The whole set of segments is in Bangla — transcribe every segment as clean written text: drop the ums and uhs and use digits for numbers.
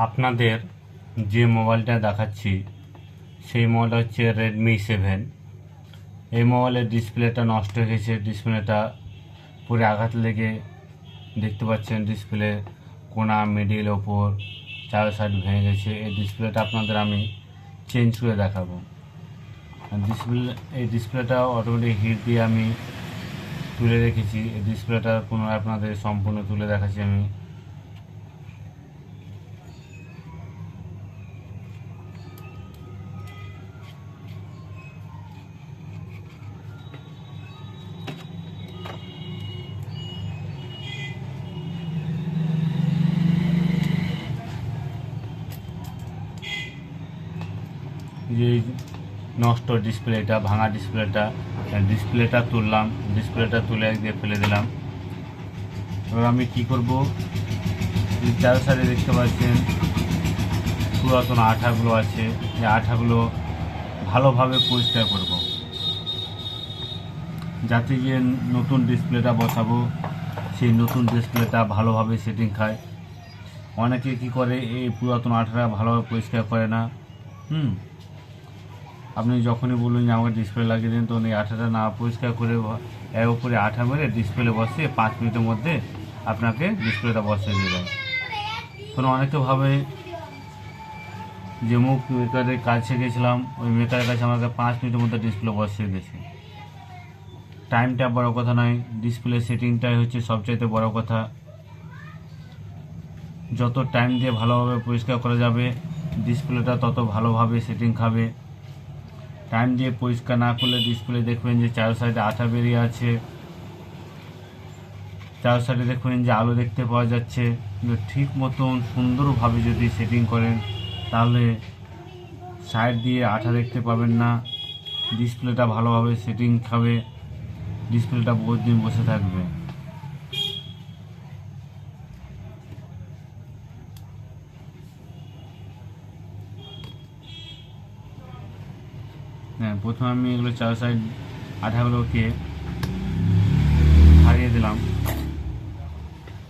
আপনাদের যে মোবাইলটা দেখাচ্ছি সেই মোবাইলটা হচ্ছে রেডমি 7। এই মোবাইলের ডিসপ্লেটা নষ্ট হয়ে গেছে। ডিসপ্লেটা পুরো আঘাত লেগে দেখতে পাচ্ছেন ডিসপ্লে কোনা মিডিল ওপর চার সাইড ভেঙে গেছে। এই ডিসপ্লেটা আপনাদের আমি চেঞ্জ করে দেখাবো। এই ডিসপ্লেটা অটোমেটিক হিট দিয়ে আমি তুলে রেখেছি। এই ডিসপ্লেটা পুনরায় আপনাদের সম্পূর্ণ তুলে দেখাচ্ছি আমি। যে নষ্ট ডিসপ্লেটা, ভাঙা ডিসপ্লেটা তুললাম। ডিসপ্লেটা তুলে একদিকে ফেলে দিলাম। এবার আমি কি করব, চার সাইডে দেখতে পাচ্ছেন পুরাতন আঠাগুলো আছে। এই আঠাগুলো ভালোভাবে পরিষ্কার করব, যাতে যে নতুন ডিসপ্লেটা বসাবো সেই নতুন ডিসপ্লেটা ভালোভাবে সেটিং খায়। অনেকে কি করে, এই পুরাতন আঠাটা ভালোভাবে পরিষ্কার করে না। আপনি যখনই বলুন যে আমাকে ডিসপ্লে লাগিয়ে দিন, তখন এই আঠাটা না পরিষ্কার করে এর উপরে আঠা মেরে ডিসপ্লে বসিয়ে 5 মিনিটের মধ্যে আপনাকে ডিসপ্লেটা বসিয়ে দিয়ে দেয়। কোনো অনেকে ভাবে যে মুখ মেকারের কাছে গেছিলাম, ওই মেকারের কাছে আমাকে 5 মিনিটের মধ্যে ডিসপ্লে বসিয়ে দিয়েছে। টাইমটা বড় কথা নয়, ডিসপ্লে সেটিংটাই হচ্ছে সবচাইতে বড় কথা। যত টাইম দিয়ে ভালোভাবে পরিষ্কার করা যাবে ডিসপ্লেটা তত ভালোভাবে সেটিং খাবে। টাইম দিয়ে পরিষ্কার না করলে ডিসপ্লে দেখবেন যে চার সাইডে আঠা বেরিয়ে আছে, চার সাইডে দেখবেন যে আলো দেখতে পাওয়া যাচ্ছে। কিন্তু ঠিক মতন সুন্দরভাবে যদি সেটিং করেন তাহলে সাইড দিয়ে আঠা দেখতে পাবেন না। ডিসপ্লেটা ভালোভাবে সেটিং খাবে, ডিসপ্লেটা বহুত দিন বসে থাকবে। হ্যাঁ, প্রথমে আমি এগুলো চার সাইড আঠাগুলোকে ছাড়িয়ে দিলাম।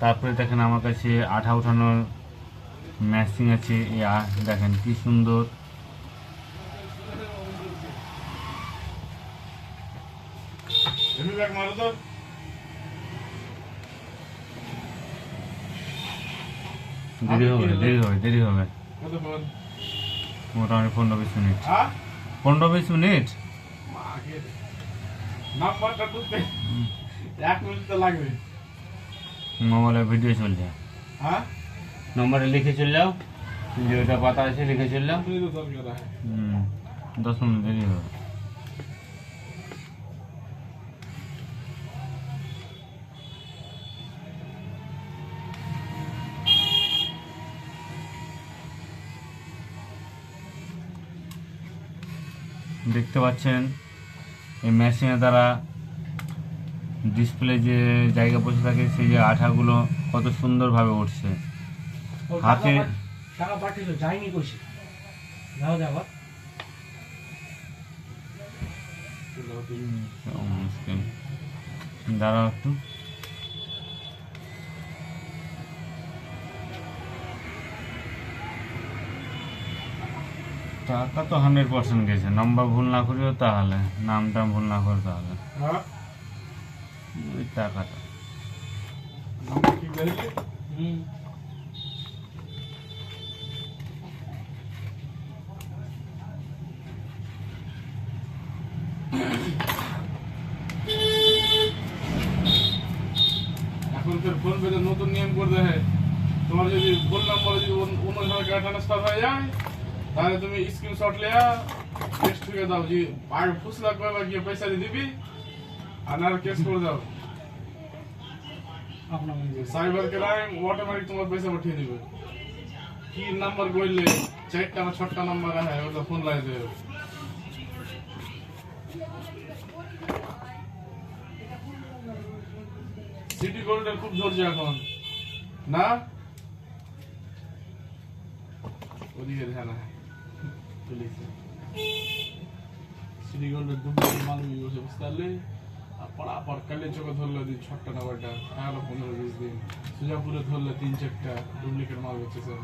তারপরে দেখেন আমার কাছে আঠা ওঠানোর মেশিন আছে। এই দেখেন কি সুন্দর। দেরি হবে মোটামুটি 15-20 মিনিট। 15-20 মিনিট মোবাইলে ভিডিও চলছে। নম্বরে লিখে চলে যাও, যে ওটা পাতা আছে লিখে চলে যাও। 10 মিনিট দেরি হবে। দেখতে পাচ্ছেন এই মেশিনের দ্বারা ডিসপ্লে যে জায়গা বসে থাকে সেই যে আঠাগুলো কত সুন্দরভাবে উঠছে। হাতে দাঁড়াও একটু। টাকা তো 100% গেছে, নম্বর ভুল না করিও তাহলে, নামটা ভুল না করে তাহলে ওই টাকাটা এখন তোর ফোন পেতে নতুন নিয়ম করতে হয়। তোমার যদি ফোন নাম্বারে যদি অন্য সময় ট্রান্সফার হয়ে যায় তাহলে তুমি স্ক্রিনশট লিয়া টেক্সট করে দাও যে আর ফুসলা কয়বার গিয়ে পয়সা দিয়ে দিবি আর কেস করে দাও। সাইবার ক্রাইম অটোমেটিক তোমার পয়সা পাঠিয়ে দিবে। কি নাম্বার কইলে 4টা না 6টা নাম্বার আছে ওটা ফোন লাগিয়ে দেবে। সিটি গোল্ডের খুব ধরছে এখন না, ওদিকে ধ্যান है পুলিশ সিটি গোল্ডের দুটো মালুমি বসে বসতালে আর পড়া কালে চোখে ধরলো দিন 6টা নাম্বারটা আর 15-20 দিন সুজাপুরে ধরলো 3-4টা ডুপ্লিকেট মাল হচ্ছে স্যার।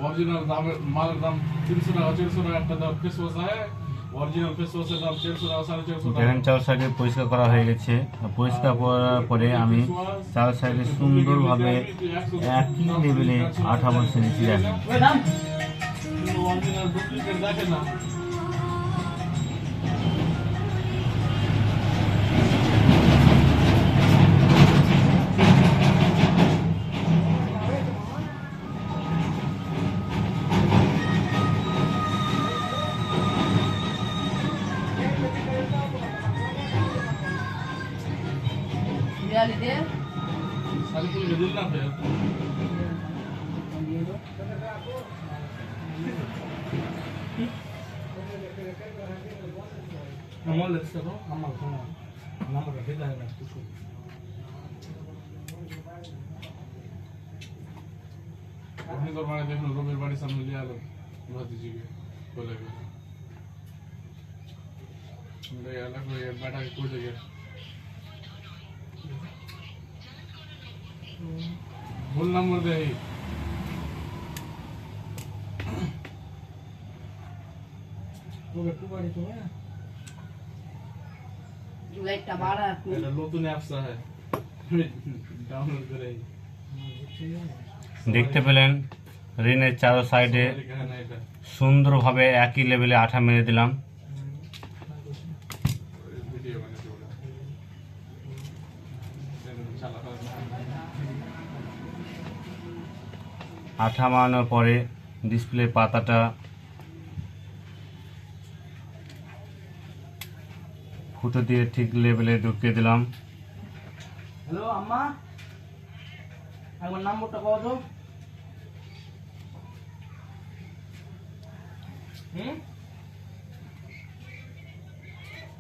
ओरिजिनल दाम माल दाम 300 টাকা 400 টাকা একটা দাম ফেস ওয়াশ है অরিজিনাল ফেস ওয়াশের দাম 400 টাকা 450 টাকা দেখেন চার সাইডে পরিষ্কার করা হয়ে গেছে। আর পরিষ্কার করার পরে আমি চার সাইডে সুন্দরভাবে একই লেভেলে আঠা বসিয়ে দিচ্ছি। দেখেন অরিজিনাল ডুপ্লিকেট দেখে না सारी कुल दिल ना पे नंबर लेते हो नंबर सुनो नंबर का भेजा है कुछ अपनी तो माने देखो रोबेर बाड़ी सामने ले आलो बहुत जी के बोलेगा ले आला कोई बेटा के कोई जगह भूल नंबर दे ही वो बेटू बाड़ी तो है লাইটটা বাড়া এটা নতুন অ্যাপস है ডাউনলোড করে দেখতে পেলেন রিনের চারো সাইডে লিখা না এটা সুন্দরভাবে একই লেভেলে আঠা মেরে দিলাম। ভিডিও বানাতে ওটা চালাতে আঠা মারানোর পরে ডিসপ্লে পাতাটা ফুটো দিয়ে ঠিক লেভেলে ঢুকিয়ে দিলাম। हेलो अम्मा একবার নাম্বারটা কও তো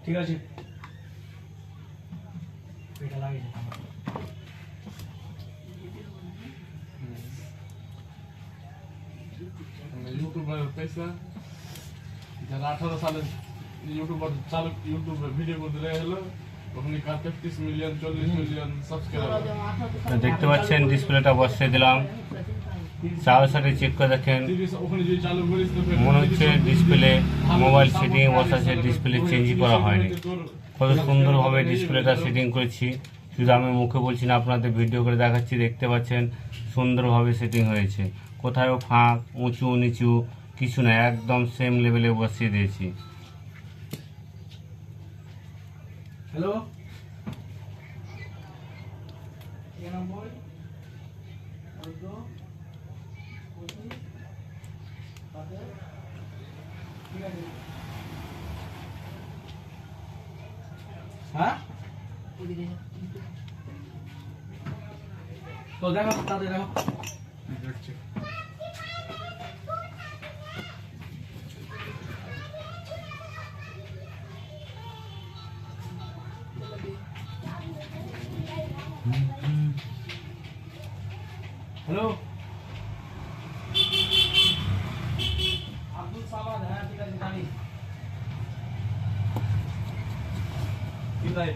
ঠিক আছে এটা লাগিয়ে यूट्यूबर पैसा যারা 18 সালে यूट्यूबर চালু यूट्यूब ভিডিও করতে হলো ওখানে 33 মিলিয়ন 40 মিলিয়ন সাবস্ক্রাইবার দেখতে পাচ্ছেন ডিসপ্লেটা বসিয়ে দিলাম। চারো সাইডে চেক করে দেখেন, 30 ওখানে যদি চালু করিস তো মনে হচ্ছে ডিসপ্লে মোবাইল সেটিং বসাচ্ছে, ডিসপ্লে চেঞ্জই করা হয়নি। কত সুন্দরভাবে ডিসপ্লেটা সেটিং করেছি, শুধু আমি মুখে বলছি না, আপনাদের ভিডিও করে দেখাচ্ছি। দেখতে পাচ্ছেন সুন্দরভাবে সেটিং হয়েছে, কোথাও ফাঁক উঁচু নিচু কিছু না, একদম সেম লেভেলে বসিয়ে দিয়েছি। হ্যালো ये नंबर और दो ठीक है हाँ तो देखो ताते देखो দেখছে हेलो अब्दुल सामाद है ठीक है जानी ठीक है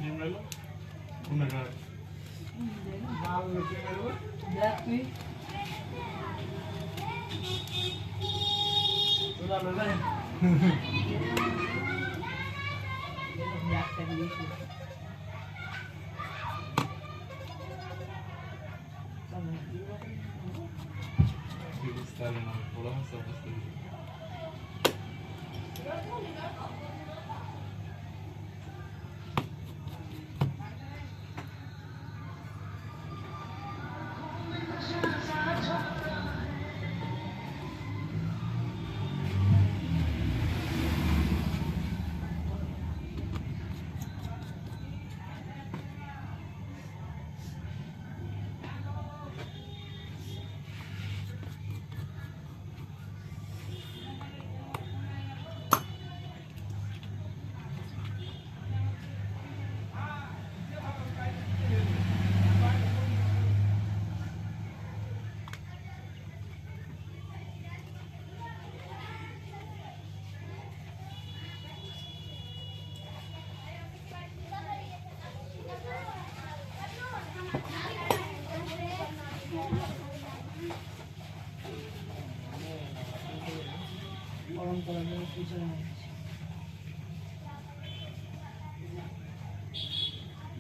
ईमेल उनका Pakistan pulang sampai sini.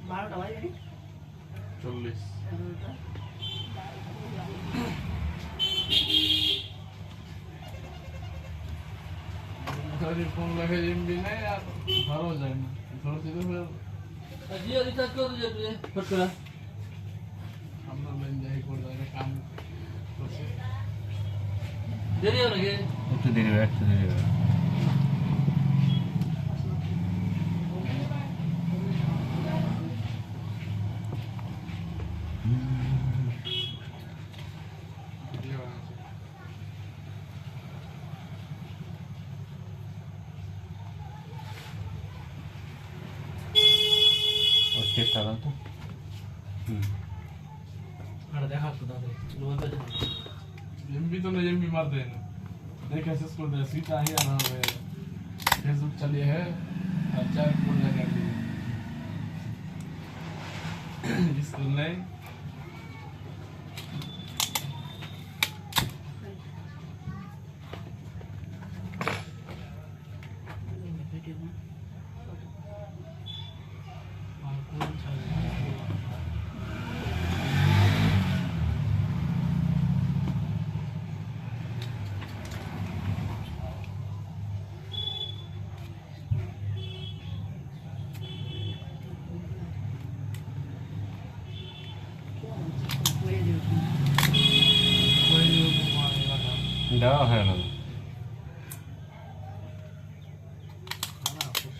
বারোটা বাজে 40 ফোন লাগে এমবি নেই আর ধরাও যায় না ধরতে তো জিও রিচার্জ করে দিয়েছে ফট করে আমরা লাইন যাই করে একটা কাম করছে দেরি হবে নাকি একটু দেরি হবে, একটু দেরি হবে। ভিডিও আছে ও চেক করা তো। আর দেখা তো দাদা एमबी तो नहीं एमबी मार देना देख ऐसे स्कूल दे सीता ही आना है फेसबुक चलिए है अच्छा स्कूल लगा दी स्कूल नहीं আর কোন ছাড়ে कोई नहीं मारेगा ना দেওয়া হয়ে গেল। खाना कुछ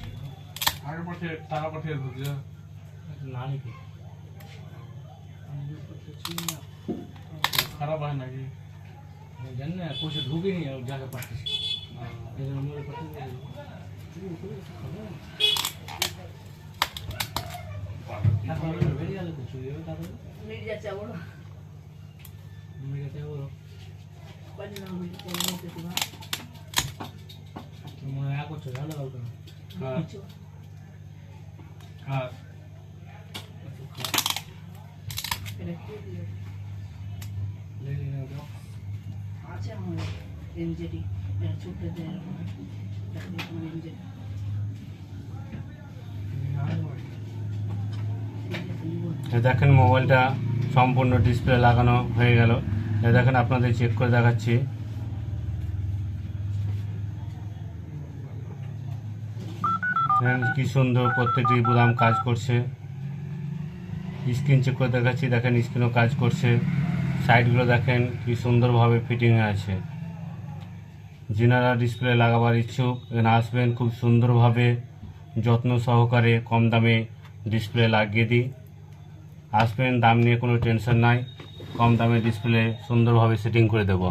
आगे पठे तारा पठे दो जो नानी के हम भी कुछ चीज ना खराब है ना कि जानने कुछ ढूंढी नहीं है जाके पढ़ते ये जो मेरे पढ़ते वेरी वाले कुछ ये बता दो মির্জা বড় मेरे क्या बोलो পরিণাম মির্জা বলতে তোমার मैं आ कुछ ज्यादा बोलता हूँ हाँ हाँ এটা কি দিও ले लेना तो আছে আমার এনজেডি এটা ছোট দেয় এটা তোমার এনজেডি এ দেখেন মোবাইলটা সম্পূর্ণ ডিসপ্লে লাগানো হয়ে গেল। এ দেখেন আপনাদের চেক করে দেখাচ্ছি। দেখেন কি সুন্দর প্রত্যেকটি বোতাম কাজ করছে। স্ক্রিন চেক করে দেখাচ্ছি, দেখেন স্ক্রিনও কাজ করছে। সাইডগুলো দেখেন কি সুন্দরভাবে ফিটিং হয়ে আছে। যিনারা ডিসপ্লে লাগাবার ইচ্ছুক এখানে আসবেন, খুব সুন্দরভাবে যত্ন সহকারে কম দামে ডিসপ্লে লাগিয়ে দিই। আসবেন, দাম নিয়ে কোনো টেনশন নাই, কম দামে ডিসপ্লে সুন্দরভাবে সেটিং করে দেবো।